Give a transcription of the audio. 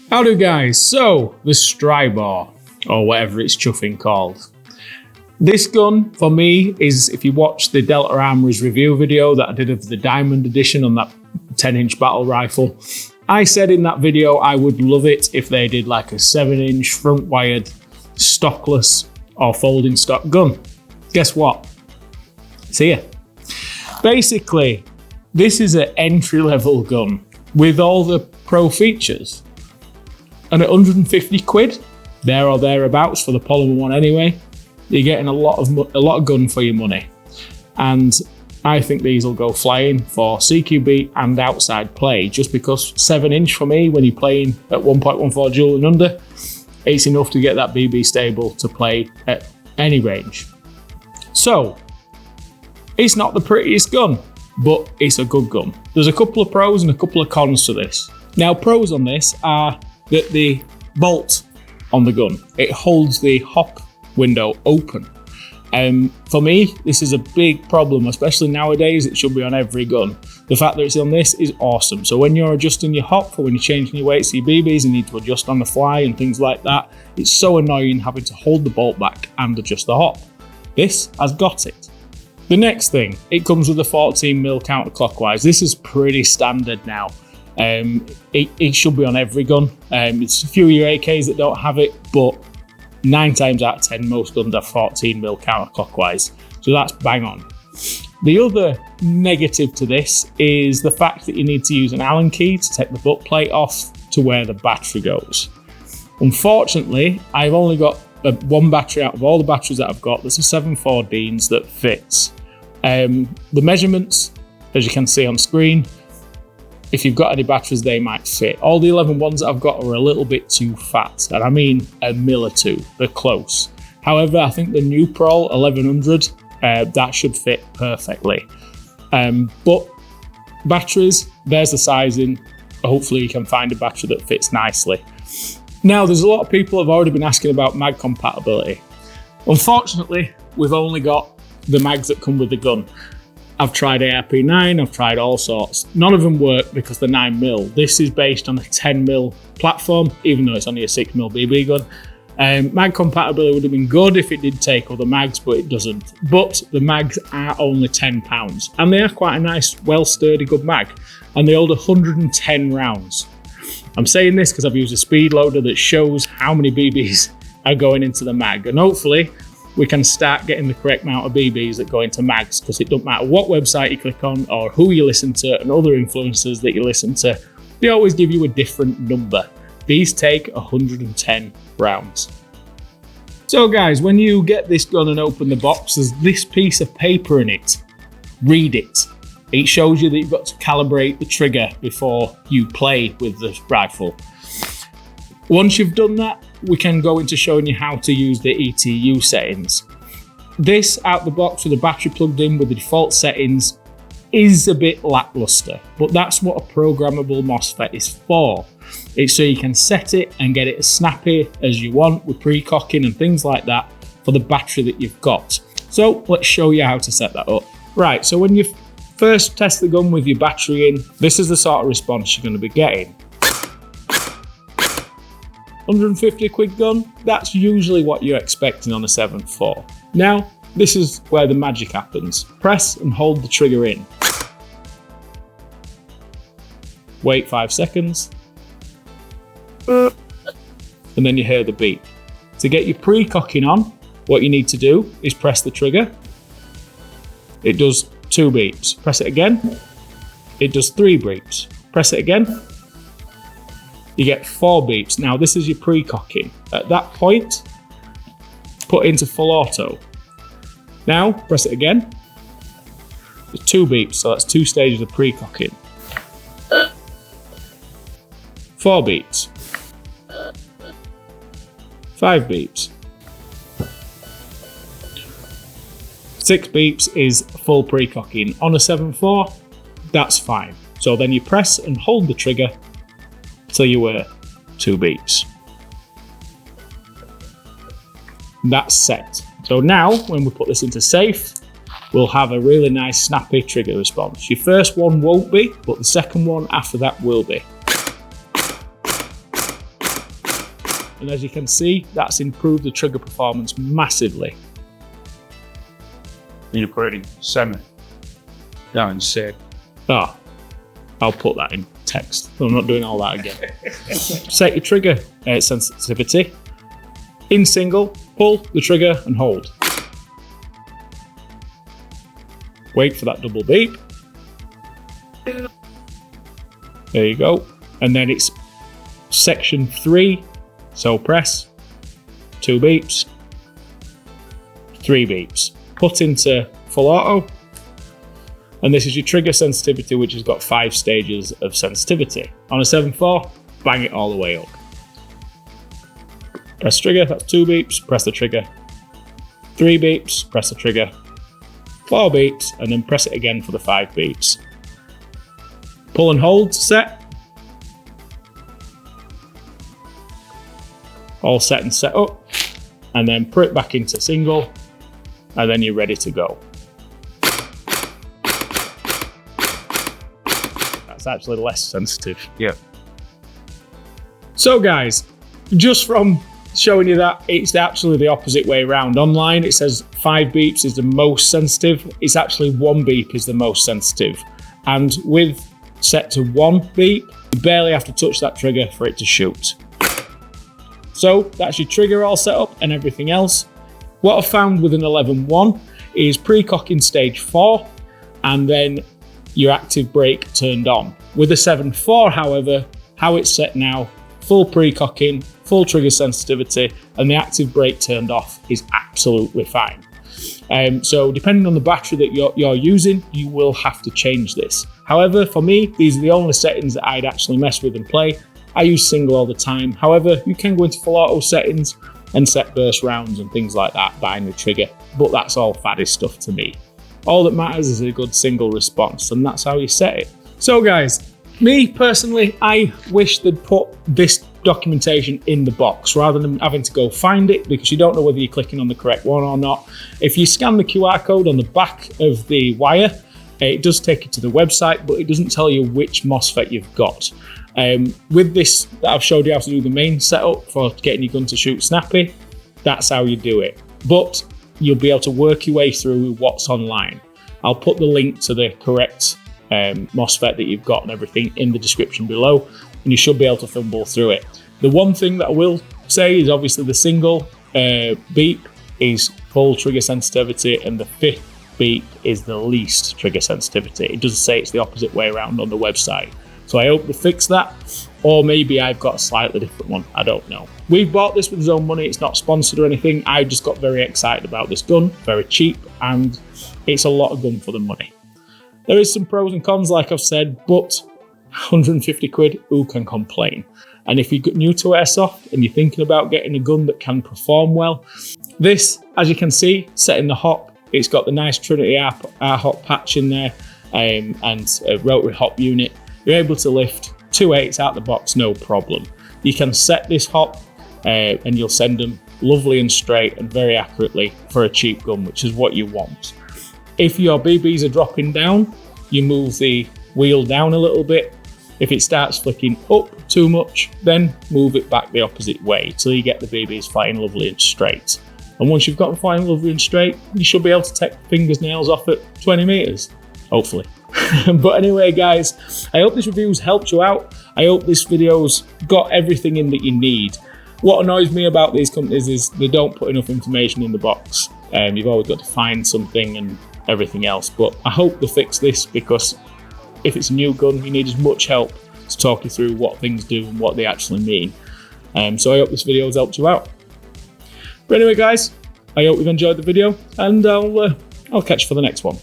Howdy guys, so the Stribog, or whatever it's chuffing called. This gun for me is, if you watch the Delta Armory's review video that I did of the Diamond Edition on that 10-inch battle rifle, I said in that video I would love it if they did like a 7-inch front wired stockless or folding stock gun. Guess what? It's here. Basically, this is an entry-level gun with all the pro features. And at 150 quid, there or thereabouts for the polymer one anyway, you're getting a lot of gun for your money. And I think these will go flying for CQB and outside play, just because 7-inch for me, when you're playing at 1.14 joule and under, it's enough to get that BB stable to play at any range. So, it's not the prettiest gun, but it's a good gun. There's a couple of pros and a couple of cons to this. Now, pros on this are that the bolt on the gun, it holds the hop window open. For me, this is a big problem, especially nowadays. It should be on every gun. The fact that it's on this is awesome. So when you're adjusting your hop, for when you're changing your weights to your BBs, you need to adjust on the fly and things like that. It's so annoying having to hold the bolt back and adjust the hop. This has got it. The next thing, it comes with a 14mm counterclockwise. This is pretty standard now. It should be on every gun. It's a few of your AKs that don't have it, but 9 times out of 10, most guns have 14mm counterclockwise. So that's bang on. The other negative to this is the fact that you need to use an Allen key to take the butt plate off to where the battery goes. Unfortunately, I've only got one battery out of all the batteries that I've got. There's a 7.4 Deans that fits. The measurements, as you can see on screen, if you've got any batteries, they might fit. All the 11 ones that I've got are a little bit too fat, and I mean a mil or two. They're close. However, I think the new Pro 1100, that should fit perfectly. But batteries, there's the sizing. Hopefully you can find a battery that fits nicely. Now, there's a lot of people have already been asking about mag compatibility. Unfortunately, we've only got the mags that come with the gun. I've tried ARP9, I've tried all sorts. None of them work because they're 9mm. This is based on a 10mm platform, even though it's only a 6mm BB gun. Mag compatibility would have been good if it did take other mags, but it doesn't. But the mags are only £10, and they are quite a nice, well sturdy, good mag. And they hold 110 rounds. I'm saying this because I've used a speed loader that shows how many BBs are going into the mag, and hopefully we can start getting the correct amount of BBs that go into mags, because it doesn't matter what website you click on or who you listen to and other influencers that you listen to, they always give you a different number. These take 110 rounds. So guys, when you get this gun and open the box, there's this piece of paper in it. Read it. It shows you that you've got to calibrate the trigger before you play with the rifle. Once you've done that, we can go into showing you how to use the ETU settings. This out the box with the battery plugged in with the default settings is a bit lackluster, but that's what a programmable MOSFET is for. It's so you can set it and get it as snappy as you want with precocking and things like that for the battery that you've got. So let's show you how to set that up. Right, so when you first test the gun with your battery in, this is the sort of response you're going to be getting. 150 quid gun, that's usually what you're expecting on a 7.4. Now, this is where the magic happens. Press and hold the trigger in. Wait 5 seconds. And then you hear the beep. To get your precocking on, what you need to do is press the trigger. It does 2 beeps. Press it again. It does 3 beeps. Press it again. You get 4 beeps. Now this is your precocking. At that point, put into full auto. Now press it again. There's 2 beeps, so that's 2 stages of precocking. 4 beeps. 5 beeps. 6 beeps is full precocking. On a 7.4, that's fine. So then you press and hold the trigger till you hear 2 beeps. That's set. So now, when we put this into safe, we'll have a really nice snappy trigger response. Your first one won't be, but the second one after that will be. And as you can see, that's improved the trigger performance massively. Need to put it in semi. Down in sec. Ah, I'll put that in text. I'm not doing all that again. Set your trigger sensitivity. In single, pull the trigger and hold. Wait for that double beep. There you go. And then it's section 3. So press, 2 beeps, 3 beeps. Put into full auto. And this is your trigger sensitivity, which has got 5 stages of sensitivity. On a 7.4, bang it all the way up. Press trigger, that's 2 beeps, press the trigger. 3 beeps, press the trigger. 4 beeps, and then press it again for the 5 beeps. Pull and hold to set. All set and set up. And then put it back into single, and then you're ready to go. That's actually less sensitive. Yeah. So guys, just from showing you that, it's actually the opposite way around. Online it says 5 beeps is the most sensitive. It's actually 1 beep is the most sensitive. And with set to 1 beep, you barely have to touch that trigger for it to shoot. So that's your trigger all set up and everything else. What I've found with an 11.1 is precocking stage 4 and then your active brake turned on. With the 7.4, however, how it's set now, full precocking, full trigger sensitivity, and the active brake turned off is absolutely fine. So depending on the battery that you're using, you will have to change this. However, for me, these are the only settings that I'd actually mess with and play. I use single all the time. However, you can go into full auto settings and set burst rounds and things like that, binary trigger, but that's all faddy stuff to me. All that matters is a good single response, and that's how you set it. So guys, me personally, I wish they'd put this documentation in the box rather than having to go find it, because you don't know whether you're clicking on the correct one or not. If you scan the QR code on the back of the wire, it does take you to the website, but it doesn't tell you which MOSFET you've got. With this that I've showed you how to do the main setup for getting your gun to shoot snappy, that's how you do it. But you'll be able to work your way through what's online. I'll put the link to the correct MOSFET that you've got and everything in the description below, and you should be able to fumble through it. The one thing that I will say is obviously the single beep is full trigger sensitivity, and the 5th beep is the least trigger sensitivity. It doesn't say it's the opposite way around on the website. So I hope they fix that, or maybe I've got a slightly different one, I don't know. We've bought this with his own money, it's not sponsored or anything. I just got very excited about this gun, very cheap, and it's a lot of gun for the money. There is some pros and cons, like I've said, but 150 quid, who can complain? And if you're new to Airsoft and you're thinking about getting a gun that can perform well, this, as you can see, set in the hop, it's got the nice Trinity R-hop patch in there, and a rotary hop unit. You're able to lift 2 8s out the box, no problem. You can set this hop and you'll send them lovely and straight and very accurately for a cheap gun, which is what you want. If your BBs are dropping down, you move the wheel down a little bit. If it starts flicking up too much, then move it back the opposite way till you get the BBs flying lovely and straight. And once you've got them flying lovely and straight, you should be able to take fingers nails off at 20 meters, hopefully. But anyway, guys, I hope this review's helped you out. I hope this video's got everything in that you need. What annoys me about these companies is they don't put enough information in the box. You've always got to find something and everything else. But I hope they fix this, because if it's a new gun, you need as much help to talk you through what things do and what they actually mean. So I hope this video has helped you out. But anyway, guys, I hope you've enjoyed the video, and I'll catch you for the next one.